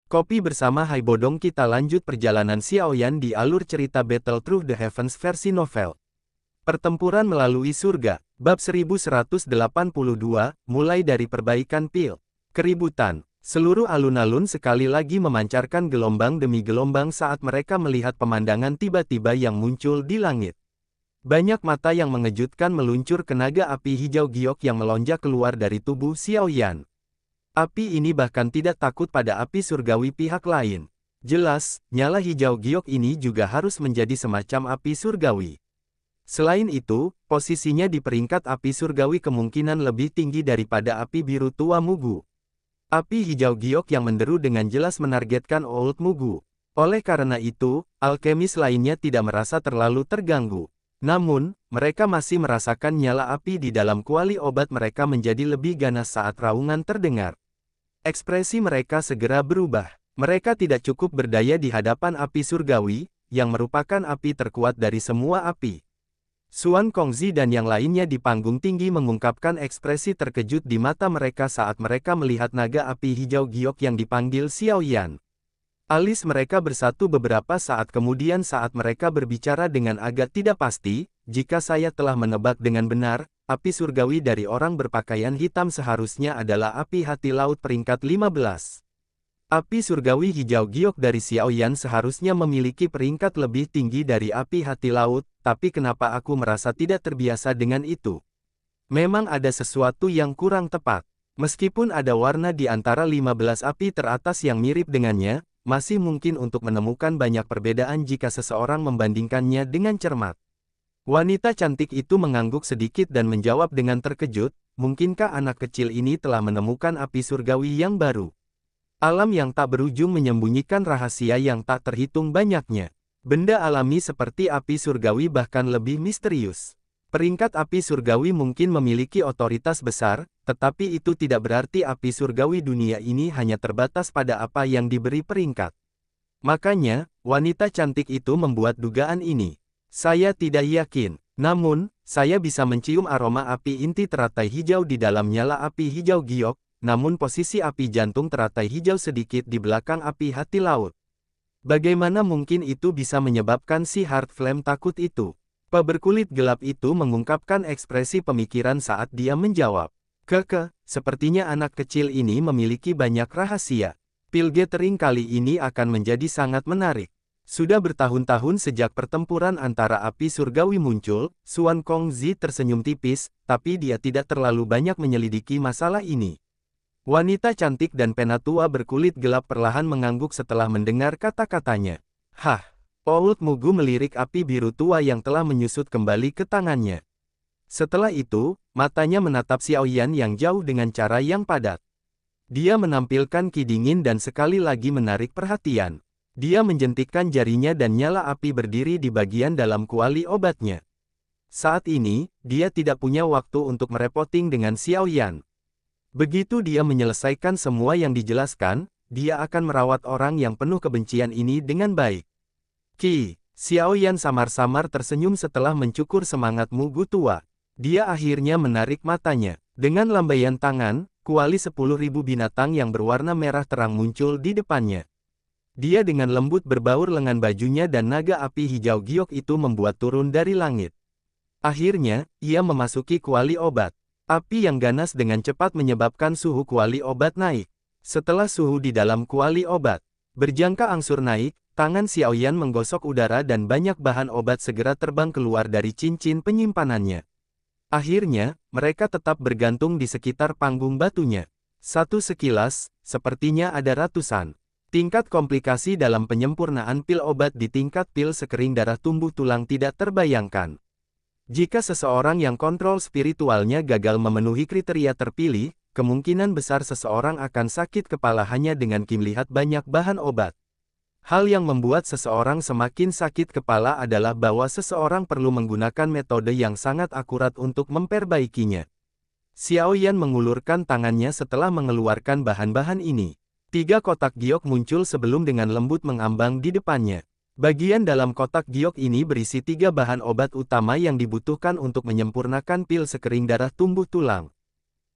Kopi bersama Hai Bodong, kita lanjut perjalanan Xiaoyan di alur cerita Battle Through the Heavens versi novel. Pertempuran melalui surga, bab 1182, mulai dari perbaikan pil. Keributan. Seluruh alun-alun sekali lagi memancarkan gelombang demi gelombang saat mereka melihat pemandangan tiba-tiba yang muncul di langit. Banyak mata yang mengejutkan meluncur ke naga api hijau giok yang melonjak keluar dari tubuh Xiaoyan. Api ini bahkan tidak takut pada api surgawi pihak lain. Jelas, nyala hijau giok ini juga harus menjadi semacam api surgawi. Selain itu, posisinya di peringkat api surgawi kemungkinan lebih tinggi daripada api biru tua Mugu. Api hijau giok yang menderu dengan jelas menargetkan Old Mugu. Oleh karena itu, alkemis lainnya tidak merasa terlalu terganggu. Namun, mereka masih merasakan nyala api di dalam kuali obat mereka menjadi lebih ganas saat raungan terdengar. Ekspresi mereka segera berubah. Mereka tidak cukup berdaya di hadapan api surgawi, yang merupakan api terkuat dari semua api. Xuan Kongzi dan yang lainnya di panggung tinggi mengungkapkan ekspresi terkejut di mata mereka saat mereka melihat naga api hijau giok yang dipanggil Xiaoyan. Alis mereka bersatu beberapa saat kemudian saat mereka berbicara dengan agak tidak pasti, jika saya telah menebak dengan benar, api surgawi dari orang berpakaian hitam seharusnya adalah api hati laut peringkat 15. Api surgawi hijau giok dari Xiaoyan seharusnya memiliki peringkat lebih tinggi dari api hati laut, tapi kenapa aku merasa tidak terbiasa dengan itu? Memang ada sesuatu yang kurang tepat. Meskipun ada warna di antara 15 api teratas yang mirip dengannya, masih mungkin untuk menemukan banyak perbedaan jika seseorang membandingkannya dengan cermat. Wanita cantik itu mengangguk sedikit dan menjawab dengan terkejut, mungkinkah anak kecil ini telah menemukan api surgawi yang baru? Alam yang tak berujung menyembunyikan rahasia yang tak terhitung banyaknya. Benda alami seperti api surgawi bahkan lebih misterius. Peringkat api surgawi mungkin memiliki otoritas besar, tetapi itu tidak berarti api surgawi dunia ini hanya terbatas pada apa yang diberi peringkat. Makanya, wanita cantik itu membuat dugaan ini. Saya tidak yakin, namun, saya bisa mencium aroma api inti teratai hijau di dalam nyala api hijau giok, namun posisi api jantung teratai hijau sedikit di belakang api hati laut. Bagaimana mungkin itu bisa menyebabkan si Heart Flame takut itu? Pe berkulit gelap itu mengungkapkan ekspresi pemikiran saat dia menjawab. Sepertinya anak kecil ini memiliki banyak rahasia. Pil gathering kali ini akan menjadi sangat menarik. Sudah bertahun-tahun sejak pertempuran antara api surgawi muncul, Xuan Kongzi tersenyum tipis, tapi dia tidak terlalu banyak menyelidiki masalah ini. Wanita cantik dan penatua berkulit gelap perlahan mengangguk setelah mendengar kata-katanya. Old Mugu melirik api biru tua yang telah menyusut kembali ke tangannya. Setelah itu, matanya menatap Xiaoyan yang jauh dengan cara yang padat. Dia menampilkan ki dingin dan sekali lagi menarik perhatian. Dia menjentikkan jarinya dan nyala api berdiri di bagian dalam kuali obatnya. Saat ini, dia tidak punya waktu untuk merepoting dengan Xiaoyan. Begitu dia menyelesaikan semua yang dijelaskan, dia akan merawat orang yang penuh kebencian ini dengan baik. Xiaoyan samar-samar tersenyum setelah mencukur semangat Mugu tua. Dia akhirnya menarik matanya. Dengan lambaian tangan, kuali 10.000 binatang yang berwarna merah terang muncul di depannya. Dia dengan lembut berbaur lengan bajunya dan naga api hijau giok itu membuat turun dari langit. Akhirnya, ia memasuki kuali obat. Api yang ganas dengan cepat menyebabkan suhu kuali obat naik. Setelah suhu di dalam kuali obat berjangka angsur naik, tangan Xiaoyan menggosok udara dan banyak bahan obat segera terbang keluar dari cincin penyimpanannya. Akhirnya, mereka tetap bergantung di sekitar panggung batunya. Satu sekilas, sepertinya ada ratusan. Tingkat komplikasi dalam penyempurnaan pil obat di tingkat pil sekering darah tumbuh tulang tidak terbayangkan. Jika seseorang yang kontrol spiritualnya gagal memenuhi kriteria terpilih, kemungkinan besar seseorang akan sakit kepala hanya dengan melihat banyak bahan obat. Hal yang membuat seseorang semakin sakit kepala adalah bahwa seseorang perlu menggunakan metode yang sangat akurat untuk memperbaikinya. Xiaoyan mengulurkan tangannya setelah mengeluarkan bahan-bahan ini. 3 kotak giok muncul sebelum dengan lembut mengambang di depannya. Bagian dalam kotak giok ini berisi 3 bahan obat utama yang dibutuhkan untuk menyempurnakan pil sekering darah tumbuh tulang.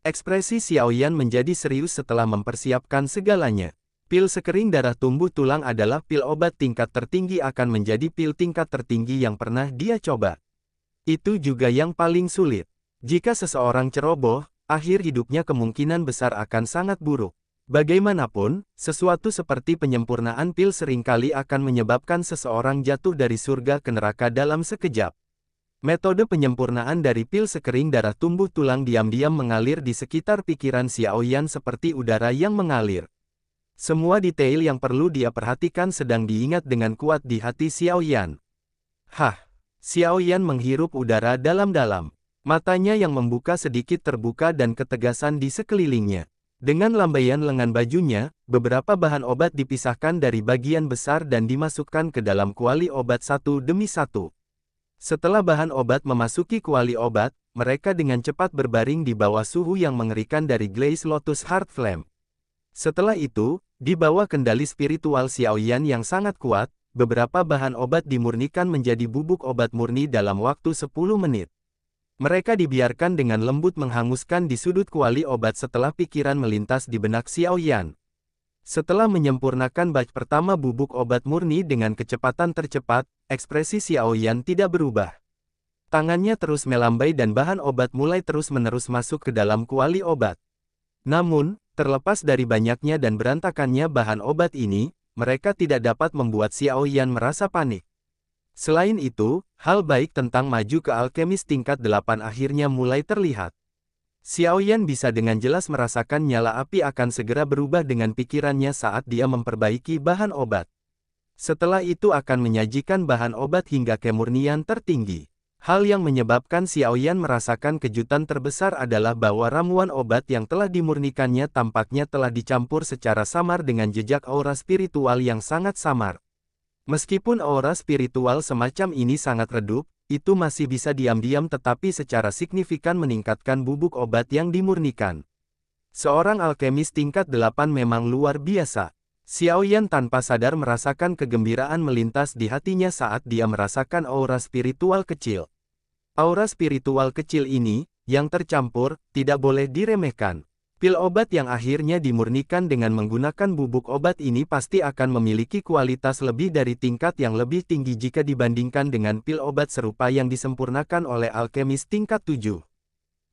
Ekspresi Xiaoyan menjadi serius setelah mempersiapkan segalanya. Pil sekering darah tumbuh tulang adalah pil obat tingkat tertinggi akan menjadi pil tingkat tertinggi yang pernah dia coba. Itu juga yang paling sulit. Jika seseorang ceroboh, akhir hidupnya kemungkinan besar akan sangat buruk. Bagaimanapun, sesuatu seperti penyempurnaan pil seringkali akan menyebabkan seseorang jatuh dari surga ke neraka dalam sekejap. Metode penyempurnaan dari pil sekering darah tumbuh tulang diam-diam mengalir di sekitar pikiran Xiaoyan seperti udara yang mengalir. Semua detail yang perlu dia perhatikan sedang diingat dengan kuat di hati Xiaoyan. Hah! Xiaoyan menghirup udara dalam-dalam. Matanya yang membuka sedikit terbuka dan ketegasan di sekelilingnya. Dengan lambaian lengan bajunya, beberapa bahan obat dipisahkan dari bagian besar dan dimasukkan ke dalam kuali obat satu demi satu. Setelah bahan obat memasuki kuali obat, mereka dengan cepat berbaring di bawah suhu yang mengerikan dari Glaze Lotus Heart Flame. Setelah itu, di bawah kendali spiritual Xiaoyan yang sangat kuat, beberapa bahan obat dimurnikan menjadi bubuk obat murni dalam waktu 10 menit. Mereka dibiarkan dengan lembut menghanguskan di sudut kuali obat setelah pikiran melintas di benak Xiaoyan. Setelah menyempurnakan batch pertama bubuk obat murni dengan kecepatan tercepat, ekspresi Xiaoyan tidak berubah. Tangannya terus melambai dan bahan obat mulai terus-menerus masuk ke dalam kuali obat. Namun, terlepas dari banyaknya dan berantakannya bahan obat ini, mereka tidak dapat membuat Xiaoyan merasa panik. Selain itu, hal baik tentang maju ke alkemis tingkat 8 akhirnya mulai terlihat. Xiaoyan bisa dengan jelas merasakan nyala api akan segera berubah dengan pikirannya saat dia memperbaiki bahan obat. Setelah itu akan menyajikan bahan obat hingga kemurnian tertinggi. Hal yang menyebabkan Xiaoyan merasakan kejutan terbesar adalah bahwa ramuan obat yang telah dimurnikannya tampaknya telah dicampur secara samar dengan jejak aura spiritual yang sangat samar. Meskipun aura spiritual semacam ini sangat redup, itu masih bisa diam-diam tetapi secara signifikan meningkatkan bubuk obat yang dimurnikan. Seorang alkemis tingkat 8 memang luar biasa. Xiaoyan tanpa sadar merasakan kegembiraan melintas di hatinya saat dia merasakan aura spiritual kecil. Aura spiritual kecil ini, yang tercampur, tidak boleh diremehkan. Pil obat yang akhirnya dimurnikan dengan menggunakan bubuk obat ini pasti akan memiliki kualitas lebih dari tingkat yang lebih tinggi jika dibandingkan dengan pil obat serupa yang disempurnakan oleh alkemis tingkat 7.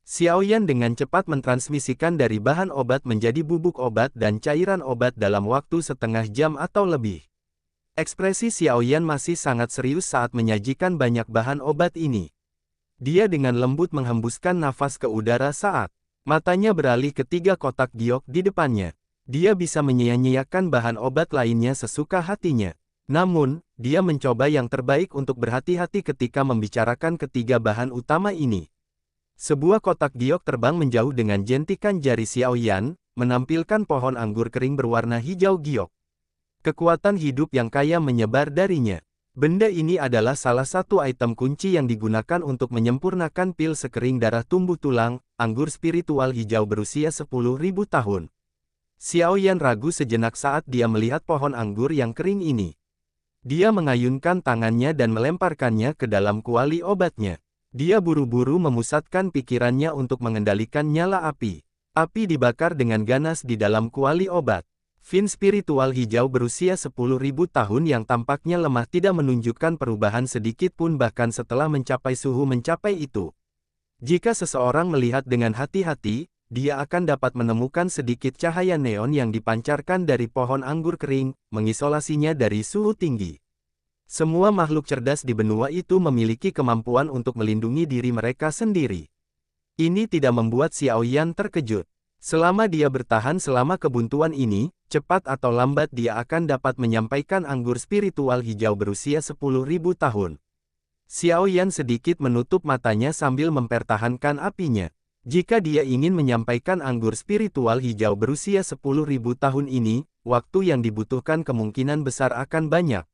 Xiaoyan dengan cepat mentransmisikan dari bahan obat menjadi bubuk obat dan cairan obat dalam waktu setengah jam atau lebih. Ekspresi Xiaoyan masih sangat serius saat menyajikan banyak bahan obat ini. Dia dengan lembut menghembuskan nafas ke udara saat matanya beralih ke 3 kotak giok di depannya. Dia bisa menyia-nyiakan bahan obat lainnya sesuka hatinya. Namun, dia mencoba yang terbaik untuk berhati-hati ketika membicarakan ketiga bahan utama ini. Sebuah kotak giok terbang menjauh dengan jentikan jari Xiaoyan, menampilkan pohon anggur kering berwarna hijau giok. Kekuatan hidup yang kaya menyebar darinya. Benda ini adalah salah satu item kunci yang digunakan untuk menyempurnakan pil sekering darah tumbuh tulang, anggur spiritual hijau berusia 10.000 tahun. Xiaoyan ragu sejenak saat dia melihat pohon anggur yang kering ini. Dia mengayunkan tangannya dan melemparkannya ke dalam kuali obatnya. Dia buru-buru memusatkan pikirannya untuk mengendalikan nyala api. Api dibakar dengan ganas di dalam kuali obat. Fin spiritual hijau berusia 10.000 tahun yang tampaknya lemah tidak menunjukkan perubahan sedikit pun bahkan setelah mencapai suhu mencapai itu. Jika seseorang melihat dengan hati-hati, dia akan dapat menemukan sedikit cahaya neon yang dipancarkan dari pohon anggur kering, mengisolasinya dari suhu tinggi. Semua makhluk cerdas di benua itu memiliki kemampuan untuk melindungi diri mereka sendiri. Ini tidak membuat Xiaoyan terkejut. Selama dia bertahan selama kebuntuan ini, cepat atau lambat dia akan dapat menyampaikan anggur spiritual hijau berusia 10.000 tahun. Xiaoyan sedikit menutup matanya sambil mempertahankan apinya. Jika dia ingin menyampaikan anggur spiritual hijau berusia 10.000 tahun ini, waktu yang dibutuhkan kemungkinan besar akan banyak.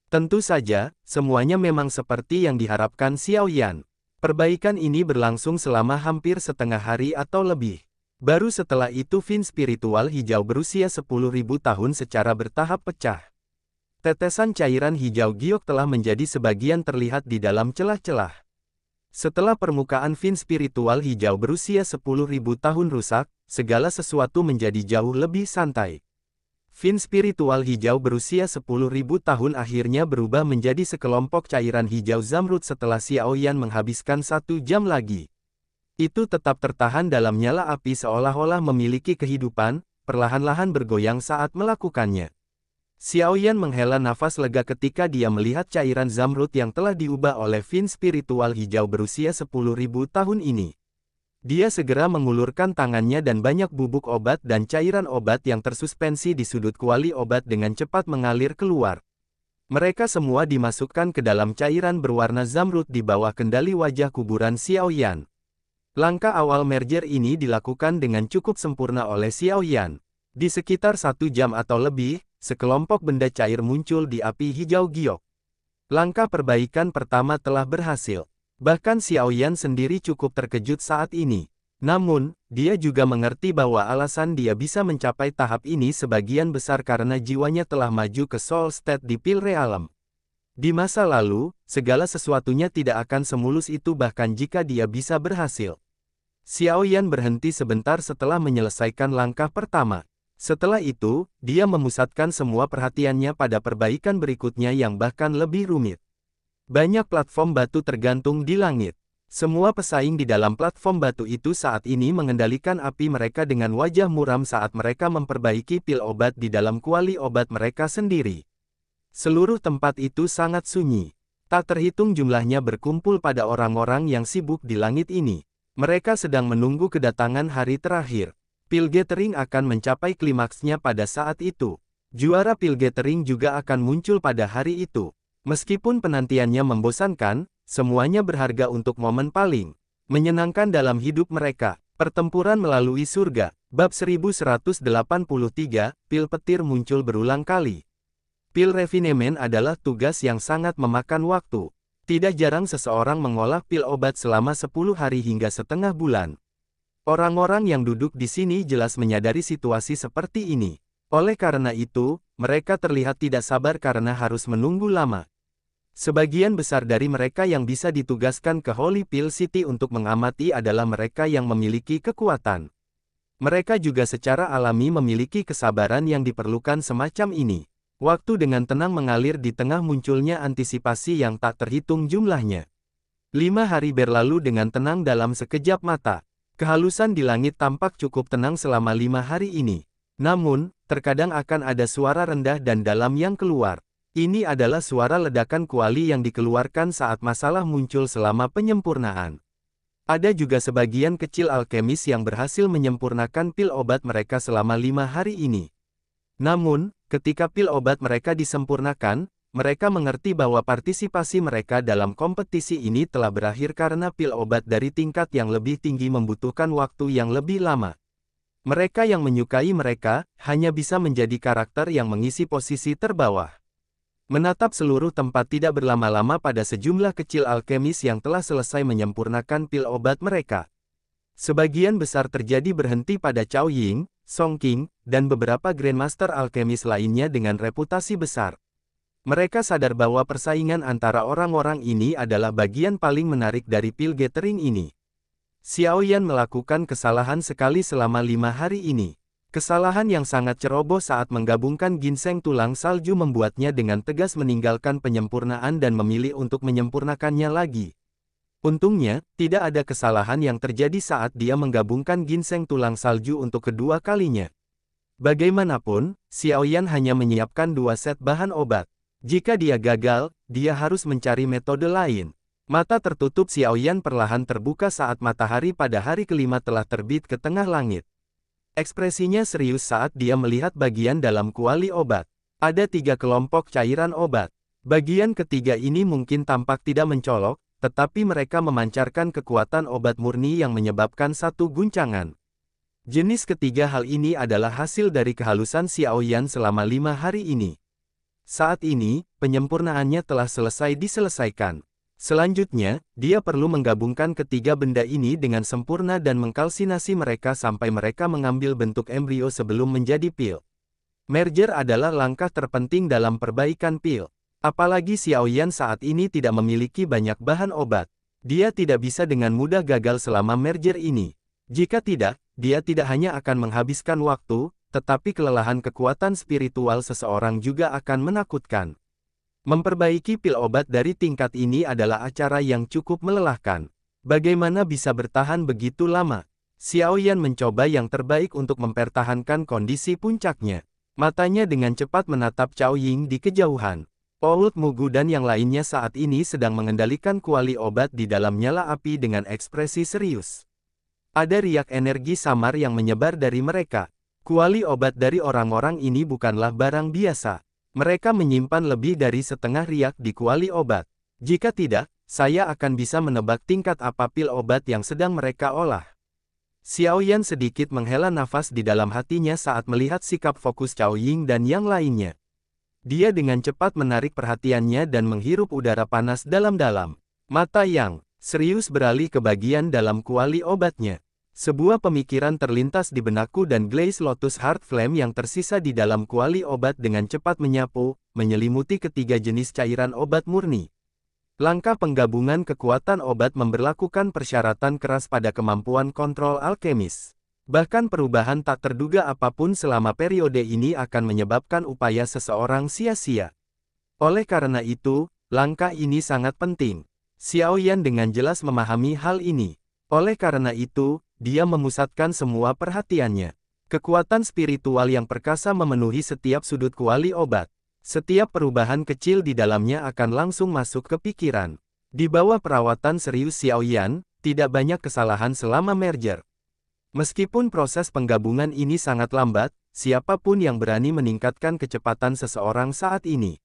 Tentu saja, semuanya memang seperti yang diharapkan Xiaoyan. Perbaikan ini berlangsung selama hampir setengah hari atau lebih. Baru setelah itu fin spiritual hijau berusia 10.000 tahun secara bertahap pecah. Tetesan cairan hijau giok telah menjadi sebagian terlihat di dalam celah-celah. Setelah permukaan fin spiritual hijau berusia 10.000 tahun rusak, segala sesuatu menjadi jauh lebih santai. Fin spiritual hijau berusia 10.000 tahun akhirnya berubah menjadi sekelompok cairan hijau zamrud setelah Xiaoyan menghabiskan 1 jam lagi. Itu tetap tertahan dalam nyala api seolah-olah memiliki kehidupan, perlahan-lahan bergoyang saat melakukannya. Xiaoyan menghela nafas lega ketika dia melihat cairan zamrud yang telah diubah oleh fin spiritual hijau berusia 10.000 tahun ini. Dia segera mengulurkan tangannya dan banyak bubuk obat dan cairan obat yang tersuspensi di sudut kuali obat dengan cepat mengalir keluar. Mereka semua dimasukkan ke dalam cairan berwarna zamrud di bawah kendali wajah kuburan Xiaoyan. Langkah awal merger ini dilakukan dengan cukup sempurna oleh Xiaoyan. Di sekitar 1 jam atau lebih, sekelompok benda cair muncul di api hijau giok. Langkah perbaikan pertama telah berhasil. Bahkan Xiaoyan sendiri cukup terkejut saat ini. Namun, dia juga mengerti bahwa alasan dia bisa mencapai tahap ini sebagian besar karena jiwanya telah maju ke Soul State di Pil Realm. Di masa lalu, segala sesuatunya tidak akan semulus itu bahkan jika dia bisa berhasil. Xiaoyan berhenti sebentar setelah menyelesaikan langkah pertama. Setelah itu, dia memusatkan semua perhatiannya pada perbaikan berikutnya yang bahkan lebih rumit. Banyak platform batu tergantung di langit. Semua pesaing di dalam platform batu itu saat ini mengendalikan api mereka dengan wajah muram saat mereka memperbaiki pil obat di dalam kuali obat mereka sendiri. Seluruh tempat itu sangat sunyi. Tak terhitung jumlahnya berkumpul pada orang-orang yang sibuk di langit ini. Mereka sedang menunggu kedatangan hari terakhir. Pil gathering akan mencapai klimaksnya pada saat itu. Juara pil gathering juga akan muncul pada hari itu. Meskipun penantiannya membosankan, semuanya berharga untuk momen paling menyenangkan dalam hidup mereka. Pertempuran melalui surga, bab 1183, pil petir muncul berulang kali. Pil refinement adalah tugas yang sangat memakan waktu. Tidak jarang seseorang mengolah pil obat selama 10 hari hingga setengah bulan. Orang-orang yang duduk di sini jelas menyadari situasi seperti ini. Oleh karena itu, mereka terlihat tidak sabar karena harus menunggu lama. Sebagian besar dari mereka yang bisa ditugaskan ke Holy Pill City untuk mengamati adalah mereka yang memiliki kekuatan. Mereka juga secara alami memiliki kesabaran yang diperlukan semacam ini. Waktu dengan tenang mengalir di tengah munculnya antisipasi yang tak terhitung jumlahnya. 5 hari berlalu dengan tenang dalam sekejap mata. Kehalusan di langit tampak cukup tenang selama 5 hari ini. Namun, terkadang akan ada suara rendah dan dalam yang keluar. Ini adalah suara ledakan kuali yang dikeluarkan saat masalah muncul selama penyempurnaan. Ada juga sebagian kecil alkemis yang berhasil menyempurnakan pil obat mereka selama 5 hari ini. Namun, ketika pil obat mereka disempurnakan, mereka mengerti bahwa partisipasi mereka dalam kompetisi ini telah berakhir karena pil obat dari tingkat yang lebih tinggi membutuhkan waktu yang lebih lama. Mereka yang menyukai mereka, hanya bisa menjadi karakter yang mengisi posisi terbawah. Menatap seluruh tempat tidak berlama-lama pada sejumlah kecil alkemis yang telah selesai menyempurnakan pil obat mereka. Sebagian besar terjadi berhenti pada Cao Ying, Song Qing, dan beberapa Grandmaster alkemis lainnya dengan reputasi besar. Mereka sadar bahwa persaingan antara orang-orang ini adalah bagian paling menarik dari pil gathering ini. Xiaoyan melakukan kesalahan sekali selama 5 hari ini. Kesalahan yang sangat ceroboh saat menggabungkan ginseng tulang salju membuatnya dengan tegas meninggalkan penyempurnaan dan memilih untuk menyempurnakannya lagi. Untungnya, tidak ada kesalahan yang terjadi saat dia menggabungkan ginseng tulang salju untuk kedua kalinya. Bagaimanapun, Xiaoyan hanya menyiapkan 2 set bahan obat. Jika dia gagal, dia harus mencari metode lain. Mata tertutup Xiaoyan perlahan terbuka saat matahari pada hari kelima telah terbit ke tengah langit. Ekspresinya serius saat dia melihat bagian dalam kuali obat. Ada 3 kelompok cairan obat. Bagian ketiga ini mungkin tampak tidak mencolok, tetapi mereka memancarkan kekuatan obat murni yang menyebabkan satu guncangan. Jenis ketiga hal ini adalah hasil dari kehalusan Xiaoyan selama 5 hari ini. Saat ini, penyempurnaannya telah selesai diselesaikan. Selanjutnya, dia perlu menggabungkan ketiga benda ini dengan sempurna dan mengkalsinasi mereka sampai mereka mengambil bentuk embrio sebelum menjadi pil. Merger adalah langkah terpenting dalam perbaikan pil. Apalagi Xiaoyan saat ini tidak memiliki banyak bahan obat. Dia tidak bisa dengan mudah gagal selama merger ini. Jika tidak, dia tidak hanya akan menghabiskan waktu, tetapi kelelahan kekuatan spiritual seseorang juga akan menakutkan. Memperbaiki pil obat dari tingkat ini adalah acara yang cukup melelahkan. Bagaimana bisa bertahan begitu lama? Xiaoyan mencoba yang terbaik untuk mempertahankan kondisi puncaknya. Matanya dengan cepat menatap Cao Ying di kejauhan. Old Mugu dan yang lainnya saat ini sedang mengendalikan kuali obat di dalam nyala api dengan ekspresi serius. Ada riak energi samar yang menyebar dari mereka. Kuali obat dari orang-orang ini bukanlah barang biasa. Mereka menyimpan lebih dari setengah riak di kuali obat. Jika tidak, saya akan bisa menebak tingkat apa pil obat yang sedang mereka olah. Xiaoyan sedikit menghela nafas di dalam hatinya saat melihat sikap fokus Cao Ying dan yang lainnya. Dia dengan cepat menarik perhatiannya dan menghirup udara panas dalam-dalam. Mata yang serius beralih ke bagian dalam kuali obatnya. Sebuah pemikiran terlintas di benakku dan Glaze Lotus Heart Flame yang tersisa di dalam kuali obat dengan cepat menyapu, menyelimuti ketiga jenis cairan obat murni. Langkah penggabungan kekuatan obat memberlakukan persyaratan keras pada kemampuan kontrol alkemis. Bahkan perubahan tak terduga apapun selama periode ini akan menyebabkan upaya seseorang sia-sia. Oleh karena itu, langkah ini sangat penting. Xiaoyan dengan jelas memahami hal ini. Oleh karena itu, dia memusatkan semua perhatiannya. Kekuatan spiritual yang perkasa memenuhi setiap sudut kuali obat. Setiap perubahan kecil di dalamnya akan langsung masuk ke pikiran. Di bawah perawatan serius Xiaoyan, tidak banyak kesalahan selama merger. Meskipun proses penggabungan ini sangat lambat, siapapun yang berani meningkatkan kecepatan seseorang saat ini.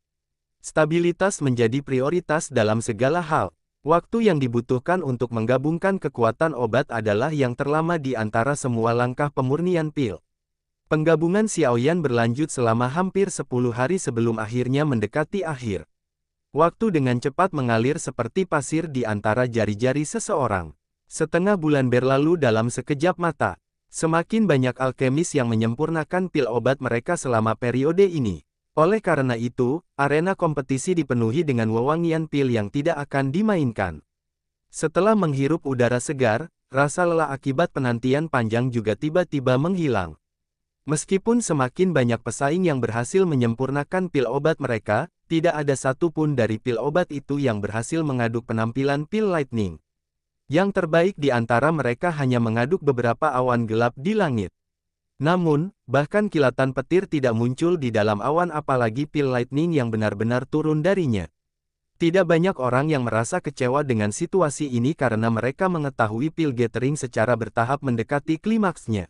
Stabilitas menjadi prioritas dalam segala hal. Waktu yang dibutuhkan untuk menggabungkan kekuatan obat adalah yang terlama di antara semua langkah pemurnian pil. Penggabungan Xiaoyan berlanjut selama hampir 10 hari sebelum akhirnya mendekati akhir. Waktu dengan cepat mengalir seperti pasir di antara jari-jari seseorang. Setengah bulan berlalu dalam sekejap mata. Semakin banyak alkemis yang menyempurnakan pil obat mereka selama periode ini. Oleh karena itu, arena kompetisi dipenuhi dengan wewangian pil yang tidak akan dimainkan. Setelah menghirup udara segar, rasa lelah akibat penantian panjang juga tiba-tiba menghilang. Meskipun semakin banyak pesaing yang berhasil menyempurnakan pil obat mereka, tidak ada satupun dari pil obat itu yang berhasil mengaduk penampilan pil Lightning. Yang terbaik di antara mereka hanya mengaduk beberapa awan gelap di langit. Namun, bahkan kilatan petir tidak muncul di dalam awan apalagi pil Lightning yang benar-benar turun darinya. Tidak banyak orang yang merasa kecewa dengan situasi ini karena mereka mengetahui pil gathering secara bertahap mendekati klimaksnya.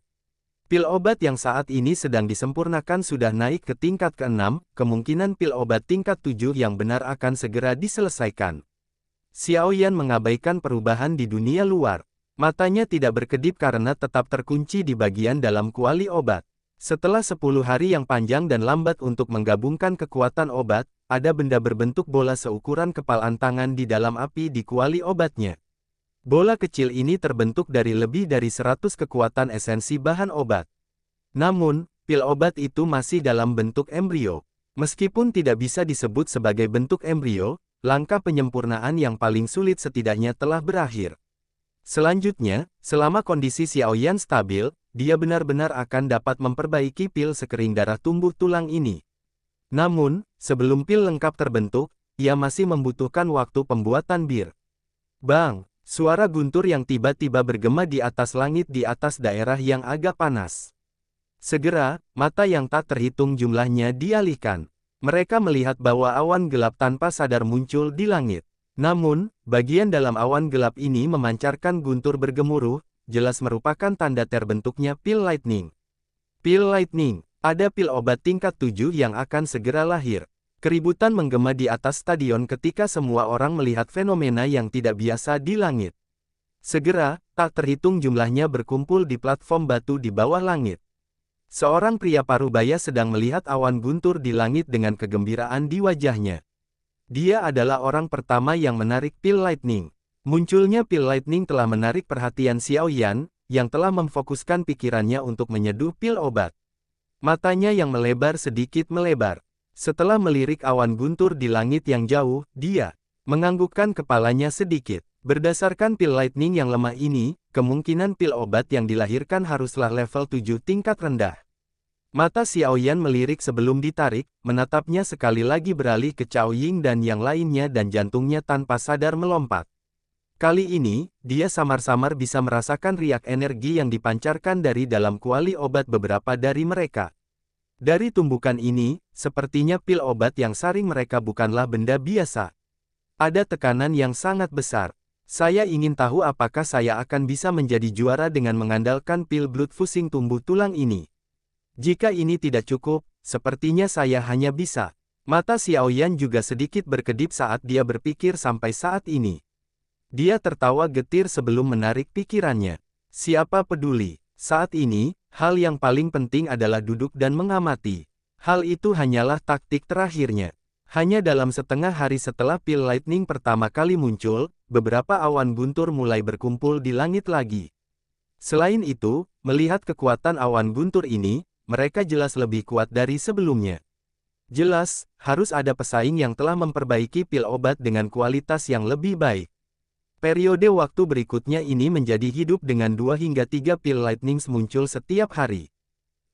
Pil obat yang saat ini sedang disempurnakan sudah naik ke tingkat ke-6, kemungkinan pil obat tingkat 7 yang benar akan segera diselesaikan. Xiaoyan mengabaikan perubahan di dunia luar. Matanya tidak berkedip karena tetap terkunci di bagian dalam kuali obat. Setelah 10 hari yang panjang dan lambat untuk menggabungkan kekuatan obat, ada benda berbentuk bola seukuran kepalan tangan di dalam api di kuali obatnya. Bola kecil ini terbentuk dari lebih dari 100 kekuatan esensi bahan obat. Namun, pil obat itu masih dalam bentuk embrio. Meskipun tidak bisa disebut sebagai bentuk embrio, langkah penyempurnaan yang paling sulit setidaknya telah berakhir. Selanjutnya, selama kondisi Xiaoyan stabil, dia benar-benar akan dapat memperbaiki pil sekering darah tumbuh tulang ini. Namun, sebelum pil lengkap terbentuk, ia masih membutuhkan waktu pembuatan bir. Bang! Suara guntur yang tiba-tiba bergema di atas langit di atas daerah yang agak panas. Segera, mata yang tak terhitung jumlahnya dialihkan. Mereka melihat bahwa awan gelap tanpa sadar muncul di langit. Namun, bagian dalam awan gelap ini memancarkan guntur bergemuruh, jelas merupakan tanda terbentuknya pil Lightning. Pil Lightning, ada pil obat tingkat 7 yang akan segera lahir. Keributan menggema di atas stadion ketika semua orang melihat fenomena yang tidak biasa di langit. Segera, tak terhitung jumlahnya berkumpul di platform batu di bawah langit. Seorang pria parubaya sedang melihat awan guntur di langit dengan kegembiraan di wajahnya. Dia adalah orang pertama yang menarik pil Lightning. Munculnya pil Lightning telah menarik perhatian Xiaoyan, yang telah memfokuskan pikirannya untuk menyeduh pil obat. Matanya yang melebar sedikit melebar. Setelah melirik awan guntur di langit yang jauh, dia menganggukkan kepalanya sedikit. Berdasarkan pil Lightning yang lemah ini, kemungkinan pil obat yang dilahirkan haruslah level 7 tingkat rendah. Mata Xiaoyan melirik sebelum ditarik, menatapnya sekali lagi beralih ke Cao Ying dan yang lainnya dan jantungnya tanpa sadar melompat. Kali ini, dia samar-samar bisa merasakan riak energi yang dipancarkan dari dalam kuali obat beberapa dari mereka. Dari tumbukan ini, sepertinya pil obat yang saring mereka bukanlah benda biasa. Ada tekanan yang sangat besar. Saya ingin tahu apakah saya akan bisa menjadi juara dengan mengandalkan pil blood fusing tumbuh tulang ini. Jika ini tidak cukup, sepertinya saya hanya bisa. Mata Xiaoyan juga sedikit berkedip saat dia berpikir sampai saat ini. Dia tertawa getir sebelum menarik pikirannya. Siapa peduli? Saat ini, hal yang paling penting adalah duduk dan mengamati. Hal itu hanyalah taktik terakhirnya. Hanya dalam setengah hari setelah pil lightning pertama kali muncul, beberapa awan guntur mulai berkumpul di langit lagi. Selain itu, melihat kekuatan awan guntur ini, mereka jelas lebih kuat dari sebelumnya. Jelas, harus ada pesaing yang telah memperbaiki pil obat dengan kualitas yang lebih baik. Periode waktu berikutnya ini menjadi hidup dengan 2 hingga 3 pil lightnings muncul setiap hari.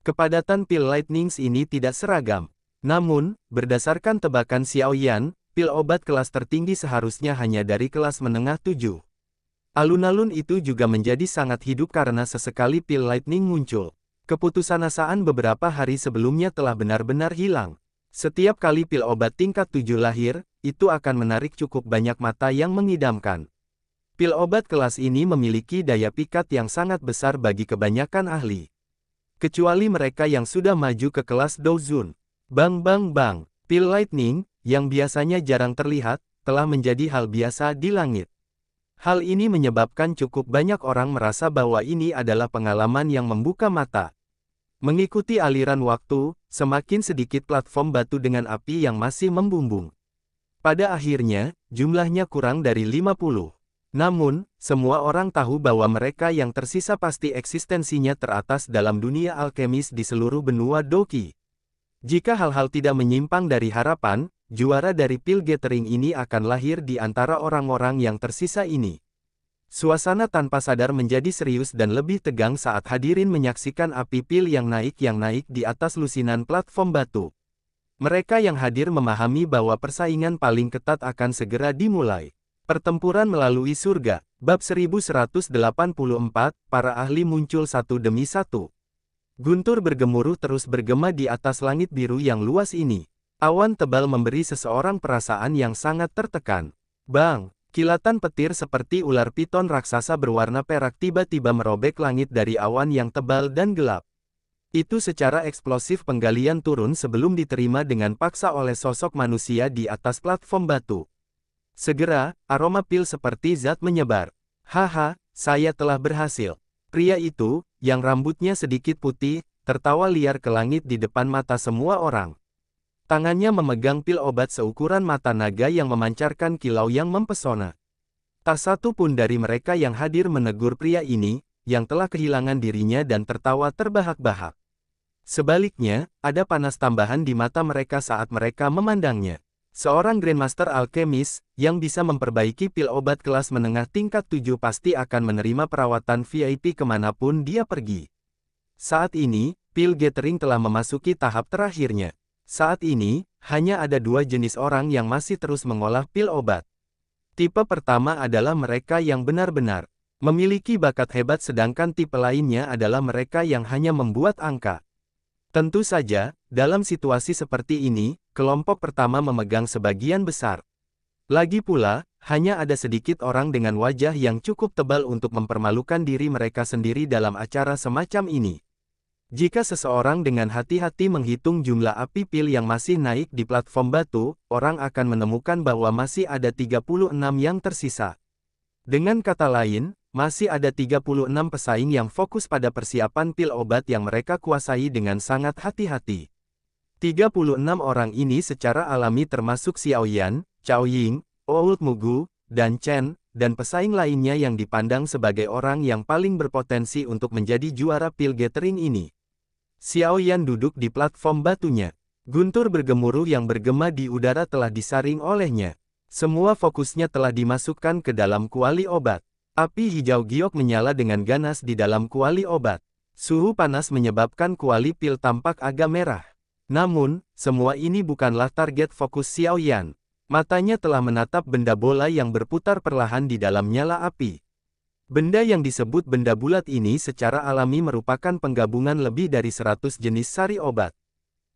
Kepadatan pil lightnings ini tidak seragam. Namun, berdasarkan tebakan Xiaoyan, pil obat kelas tertinggi seharusnya hanya dari kelas menengah 7. Alun-alun itu juga menjadi sangat hidup karena sesekali pil lightning muncul. Keputusanasaan beberapa hari sebelumnya telah benar-benar hilang. Setiap kali pil obat tingkat 7 lahir, itu akan menarik cukup banyak mata yang mengidamkan. Pil obat kelas ini memiliki daya pikat yang sangat besar bagi kebanyakan ahli. Kecuali mereka yang sudah maju ke kelas Douzun. Bang bang bang, pil lightning, yang biasanya jarang terlihat, telah menjadi hal biasa di langit. Hal ini menyebabkan cukup banyak orang merasa bahwa ini adalah pengalaman yang membuka mata. Mengikuti aliran waktu, semakin sedikit platform batu dengan api yang masih membumbung. Pada akhirnya, jumlahnya kurang dari 50. Namun, semua orang tahu bahwa mereka yang tersisa pasti eksistensinya teratas dalam dunia alkemis di seluruh benua Doki. Jika hal-hal tidak menyimpang dari harapan, juara dari pil gathering ini akan lahir di antara orang-orang yang tersisa ini. Suasana tanpa sadar menjadi serius dan lebih tegang saat hadirin menyaksikan api pil yang naik di atas lusinan platform batu. Mereka yang hadir memahami bahwa persaingan paling ketat akan segera dimulai. Pertempuran melalui surga, bab 1184, para ahli muncul satu demi satu. Guntur bergemuruh terus bergema di atas langit biru yang luas ini. Awan tebal memberi seseorang perasaan yang sangat tertekan. Bang! Kilatan petir seperti ular piton raksasa berwarna perak tiba-tiba merobek langit dari awan yang tebal dan gelap. Itu secara eksplosif penggalian turun sebelum diterima dengan paksa oleh sosok manusia di atas platform batu. Segera, aroma pil seperti zat menyebar. Haha, saya telah berhasil. Pria itu, yang rambutnya sedikit putih, tertawa liar ke langit di depan mata semua orang. Tangannya memegang pil obat seukuran mata naga yang memancarkan kilau yang mempesona. Tak satu pun dari mereka yang hadir menegur pria ini, yang telah kehilangan dirinya dan tertawa terbahak-bahak. Sebaliknya, ada panas tambahan di mata mereka saat mereka memandangnya. Seorang Grandmaster Alkemis, yang bisa memperbaiki pil obat kelas menengah tingkat 7 pasti akan menerima perawatan VIP kemanapun dia pergi. Saat ini, pil gathering telah memasuki tahap terakhirnya. Saat ini, hanya ada 2 jenis orang yang masih terus mengolah pil obat. Tipe pertama adalah mereka yang benar-benar memiliki bakat hebat sedangkan tipe lainnya adalah mereka yang hanya membuat angka. Tentu saja, dalam situasi seperti ini, kelompok pertama memegang sebagian besar. Lagi pula, hanya ada sedikit orang dengan wajah yang cukup tebal untuk mempermalukan diri mereka sendiri dalam acara semacam ini. Jika seseorang dengan hati-hati menghitung jumlah api pil yang masih naik di platform batu, orang akan menemukan bahwa masih ada 36 yang tersisa. Dengan kata lain, masih ada 36 pesaing yang fokus pada persiapan pil obat yang mereka kuasai dengan sangat hati-hati. 36 orang ini secara alami termasuk Xiaoyan, Cao Ying, Old Mugu, dan Chen, dan pesaing lainnya yang dipandang sebagai orang yang paling berpotensi untuk menjadi juara pil gathering ini. Xiaoyan duduk di platform batunya. Guntur bergemuruh yang bergema di udara telah disaring olehnya. Semua fokusnya telah dimasukkan ke dalam kuali obat. Api hijau giok menyala dengan ganas di dalam kuali obat. Suhu panas menyebabkan kuali pil tampak agak merah. Namun, semua ini bukanlah target fokus Xiao Yan. Matanya telah menatap benda bola yang berputar perlahan di dalam nyala api. Benda yang disebut benda bulat ini secara alami merupakan penggabungan lebih dari 100 jenis sari obat.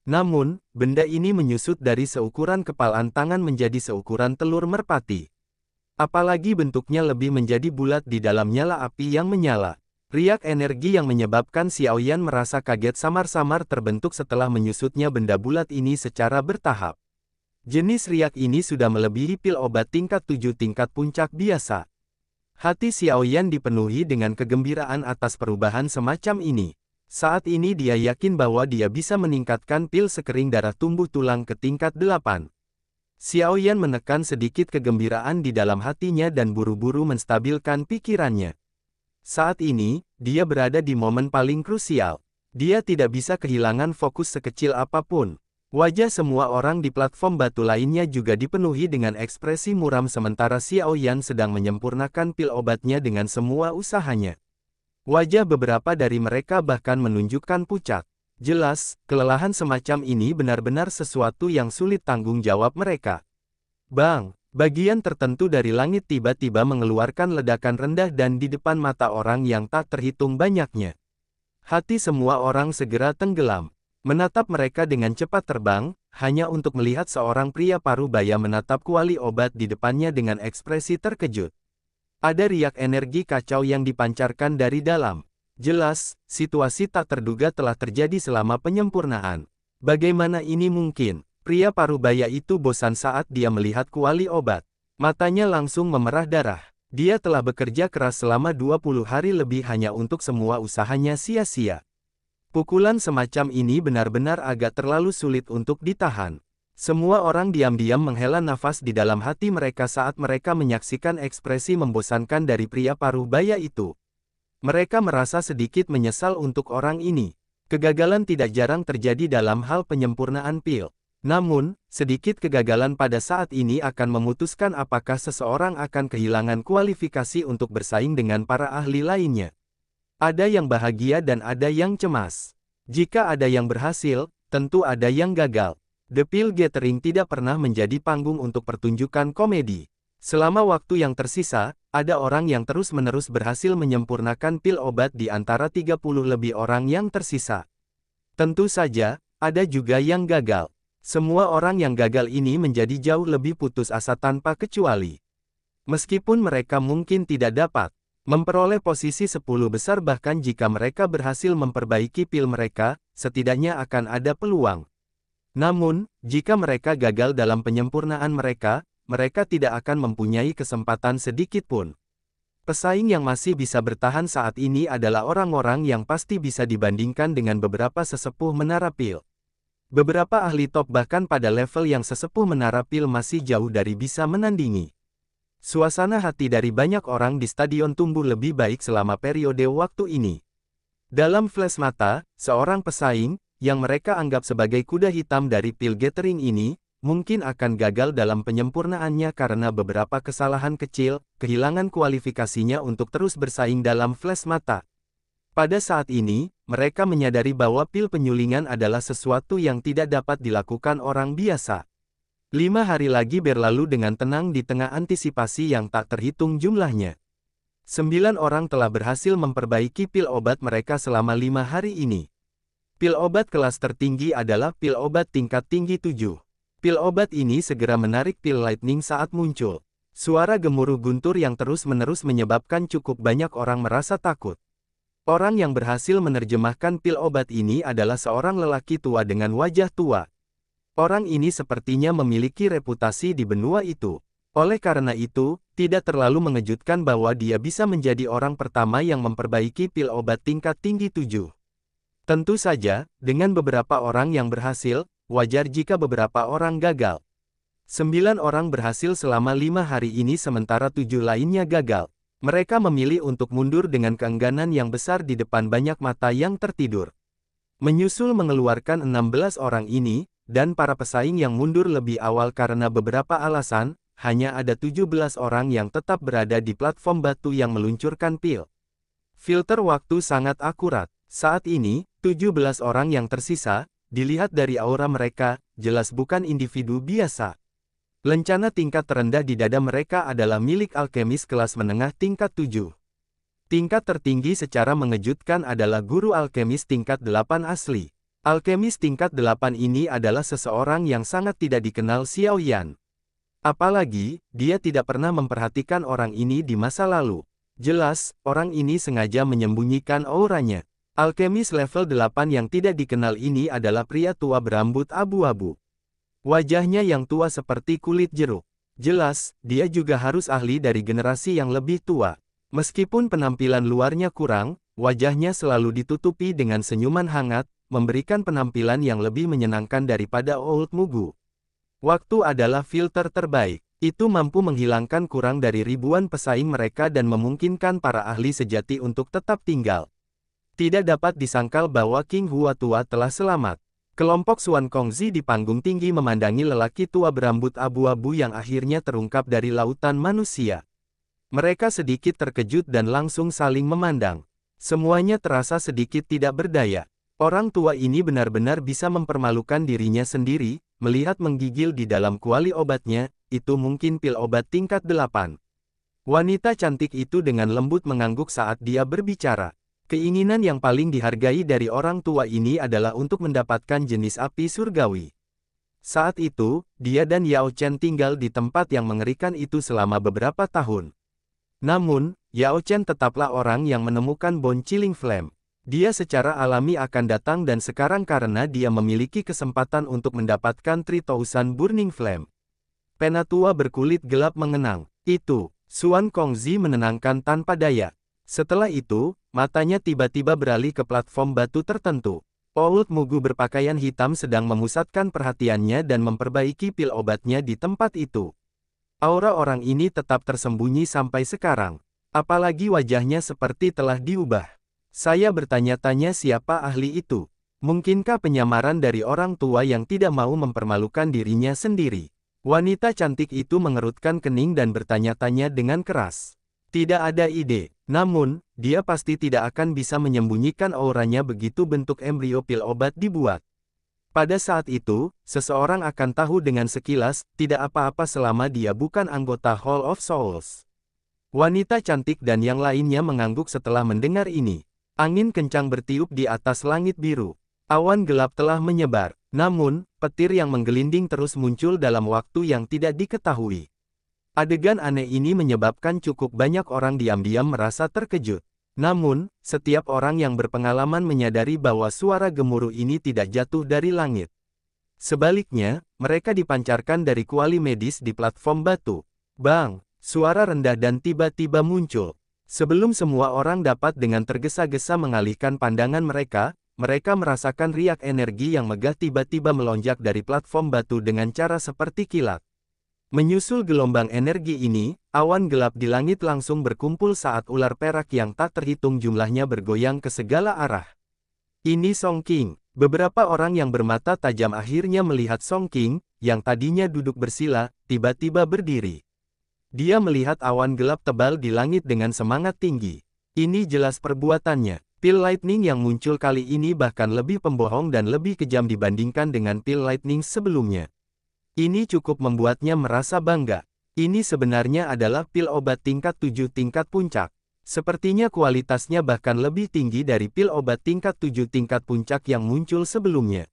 Namun, benda ini menyusut dari seukuran kepalan tangan menjadi seukuran telur merpati. Apalagi bentuknya lebih menjadi bulat di dalam nyala api yang menyala. Riak energi yang menyebabkan Xiao Yan merasa kaget samar-samar terbentuk setelah menyusutnya benda bulat ini secara bertahap. Jenis riak ini sudah melebihi pil obat tingkat 7 tingkat puncak biasa. Hati Xiao Yan dipenuhi dengan kegembiraan atas perubahan semacam ini. Saat ini dia yakin bahwa dia bisa meningkatkan pil sekering darah tumbuh tulang ke tingkat 8. Xiao Yan menekan sedikit kegembiraan di dalam hatinya dan buru-buru menstabilkan pikirannya. Saat ini, dia berada di momen paling krusial. Dia tidak bisa kehilangan fokus sekecil apapun. Wajah semua orang di platform batu lainnya juga dipenuhi dengan ekspresi muram sementara Xiao Yan sedang menyempurnakan pil obatnya dengan semua usahanya. Wajah beberapa dari mereka bahkan menunjukkan pucat. Jelas, kelelahan semacam ini benar-benar sesuatu yang sulit tanggung jawab mereka. Bang! Bagian tertentu dari langit tiba-tiba mengeluarkan ledakan rendah dan di depan mata orang yang tak terhitung banyaknya. Hati semua orang segera tenggelam. Menatap mereka dengan cepat terbang, hanya untuk melihat seorang pria parubaya menatap kuali obat di depannya dengan ekspresi terkejut. Ada riak energi kacau yang dipancarkan dari dalam. Jelas, situasi tak terduga telah terjadi selama penyempurnaan. Bagaimana ini mungkin? Pria parubaya itu bosan saat dia melihat kuali obat. Matanya langsung memerah darah. Dia telah bekerja keras selama 20 hari lebih hanya untuk semua usahanya sia-sia. Pukulan semacam ini benar-benar agak terlalu sulit untuk ditahan. Semua orang diam-diam menghela nafas di dalam hati mereka saat mereka menyaksikan ekspresi membosankan dari pria parubaya itu. Mereka merasa sedikit menyesal untuk orang ini. Kegagalan tidak jarang terjadi dalam hal penyempurnaan pil. Namun, sedikit kegagalan pada saat ini akan memutuskan apakah seseorang akan kehilangan kualifikasi untuk bersaing dengan para ahli lainnya. Ada yang bahagia dan ada yang cemas. Jika ada yang berhasil, tentu ada yang gagal. The Pill Gathering tidak pernah menjadi panggung untuk pertunjukan komedi. Selama waktu yang tersisa, ada orang yang terus-menerus berhasil menyempurnakan pil obat di antara 30 lebih orang yang tersisa. Tentu saja, ada juga yang gagal. Semua orang yang gagal ini menjadi jauh lebih putus asa tanpa kecuali. Meskipun mereka mungkin tidak dapat memperoleh posisi 10 besar bahkan jika mereka berhasil memperbaiki pil mereka, setidaknya akan ada peluang. Namun, jika mereka gagal dalam penyempurnaan mereka, mereka tidak akan mempunyai kesempatan sedikit pun. Pesaing yang masih bisa bertahan saat ini adalah orang-orang yang pasti bisa dibandingkan dengan beberapa sesepuh menara pil. Beberapa ahli top bahkan pada level yang sesepuh menara pil masih jauh dari bisa menandingi. Suasana hati dari banyak orang di stadion tumbuh lebih baik selama periode waktu ini. Dalam flash mata, seorang pesaing, yang mereka anggap sebagai kuda hitam dari Pill Gathering ini, mungkin akan gagal dalam penyempurnaannya karena beberapa kesalahan kecil, kehilangan kualifikasinya untuk terus bersaing dalam flash mata. Pada saat ini, mereka menyadari bahwa pil penyulingan adalah sesuatu yang tidak dapat dilakukan orang biasa. 5 hari lagi berlalu dengan tenang di tengah antisipasi yang tak terhitung jumlahnya. 9 orang telah berhasil memperbaiki pil obat mereka selama 5 hari ini. Pil obat kelas tertinggi adalah pil obat tingkat tinggi 7. Pil obat ini segera menarik pil lightning saat muncul. Suara gemuruh guntur yang terus-menerus menyebabkan cukup banyak orang merasa takut. Orang yang berhasil menerjemahkan pil obat ini adalah seorang lelaki tua dengan wajah tua. Orang ini sepertinya memiliki reputasi di benua itu. Oleh karena itu, tidak terlalu mengejutkan bahwa dia bisa menjadi orang pertama yang memperbaiki pil obat tingkat tinggi 7. Tentu saja, dengan beberapa orang yang berhasil, wajar jika beberapa orang gagal. 9 orang berhasil selama 5 hari ini sementara 7 lainnya gagal. Mereka memilih untuk mundur dengan keengganan yang besar di depan banyak mata yang tertidur. Menyusul mengeluarkan 16 orang ini, dan para pesaing yang mundur lebih awal karena beberapa alasan, hanya ada 17 orang yang tetap berada di platform batu yang meluncurkan pil. Filter waktu sangat akurat. Saat ini, 17 orang yang tersisa, dilihat dari aura mereka, jelas bukan individu biasa. Lencana tingkat terendah di dada mereka adalah milik alkemis kelas menengah tingkat 7. Tingkat tertinggi secara mengejutkan adalah guru alkemis tingkat 8 asli. Alkemis tingkat 8 ini adalah seseorang yang sangat tidak dikenal Xiao Yan. Apalagi, dia tidak pernah memperhatikan orang ini di masa lalu. Jelas, orang ini sengaja menyembunyikan auranya. Alkemis level 8 yang tidak dikenal ini adalah pria tua berambut abu-abu. Wajahnya yang tua seperti kulit jeruk. Jelas, dia juga harus ahli dari generasi yang lebih tua. Meskipun penampilan luarnya kurang, wajahnya selalu ditutupi dengan senyuman hangat, memberikan penampilan yang lebih menyenangkan daripada Old Mugu. Waktu adalah filter terbaik. Itu mampu menghilangkan kurang dari ribuan pesaing mereka dan memungkinkan para ahli sejati untuk tetap tinggal. Tidak dapat disangkal bahwa King Hua tua telah selamat. Kelompok Xuan Kongzi di panggung tinggi memandangi lelaki tua berambut abu-abu yang akhirnya terungkap dari lautan manusia. Mereka sedikit terkejut dan langsung saling memandang. Semuanya terasa sedikit tidak berdaya. Orang tua ini benar-benar bisa mempermalukan dirinya sendiri, melihat menggigil di dalam kuali obatnya, itu mungkin pil obat tingkat 8. Wanita cantik itu dengan lembut mengangguk saat dia berbicara. Keinginan yang paling dihargai dari orang tua ini adalah untuk mendapatkan jenis api surgawi. Saat itu, dia dan Yao Chen tinggal di tempat yang mengerikan itu selama beberapa tahun. Namun, Yao Chen tetaplah orang yang menemukan Bone Chilling Flame. Dia secara alami akan datang dan sekarang karena dia memiliki kesempatan untuk mendapatkan 3000 Burning Flame. Penatua berkulit gelap mengenang. Itu, Xuan Kongzi menenangkan tanpa daya. Setelah itu, matanya tiba-tiba beralih ke platform batu tertentu. Old Mugu berpakaian hitam sedang memusatkan perhatiannya dan memperbaiki pil obatnya di tempat itu. Aura orang ini tetap tersembunyi sampai sekarang. Apalagi wajahnya seperti telah diubah. Saya bertanya-tanya siapa ahli itu. Mungkinkah penyamaran dari orang tua yang tidak mau mempermalukan dirinya sendiri? Wanita cantik itu mengerutkan kening dan bertanya-tanya dengan keras. Tidak ada ide. Namun, dia pasti tidak akan bisa menyembunyikan auranya begitu bentuk embrio pil obat dibuat. Pada saat itu, seseorang akan tahu dengan sekilas, tidak apa-apa selama dia bukan anggota Hall of Souls. Wanita cantik dan yang lainnya mengangguk setelah mendengar ini. Angin kencang bertiup di atas langit biru. Awan gelap telah menyebar, namun, petir yang menggelinding terus muncul dalam waktu yang tidak diketahui. Adegan aneh ini menyebabkan cukup banyak orang diam-diam merasa terkejut. Namun, setiap orang yang berpengalaman menyadari bahwa suara gemuruh ini tidak jatuh dari langit. Sebaliknya, mereka dipancarkan dari kuali medis di platform batu. Bang! Suara rendah dan tiba-tiba muncul. Sebelum semua orang dapat dengan tergesa-gesa mengalihkan pandangan mereka, mereka merasakan riak energi yang megah tiba-tiba melonjak dari platform batu dengan cara seperti kilat. Menyusul gelombang energi ini, awan gelap di langit langsung berkumpul saat ular perak yang tak terhitung jumlahnya bergoyang ke segala arah. Ini Song King. Beberapa orang yang bermata tajam akhirnya melihat Song King, yang tadinya duduk bersila, tiba-tiba berdiri. Dia melihat awan gelap tebal di langit dengan semangat tinggi. Ini jelas perbuatannya. Pil lightning yang muncul kali ini bahkan lebih pembohong dan lebih kejam dibandingkan dengan pil lightning sebelumnya. Ini cukup membuatnya merasa bangga. Ini sebenarnya adalah pil obat tingkat 7 tingkat puncak. Sepertinya kualitasnya bahkan lebih tinggi dari pil obat tingkat 7 tingkat puncak yang muncul sebelumnya.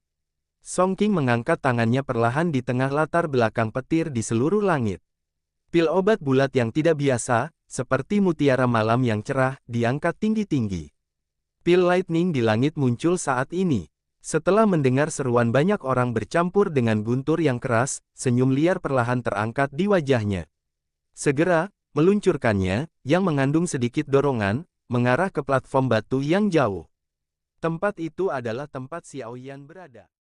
Song King mengangkat tangannya perlahan di tengah latar belakang petir di seluruh langit. Pil obat bulat yang tidak biasa, seperti mutiara malam yang cerah, diangkat tinggi-tinggi. Pil lightning di langit muncul saat ini. Setelah mendengar seruan banyak orang bercampur dengan guntur yang keras, senyum liar perlahan terangkat di wajahnya. Segera, meluncurkannya, yang mengandung sedikit dorongan, mengarah ke platform batu yang jauh. Tempat itu adalah tempat Xiao Yan berada.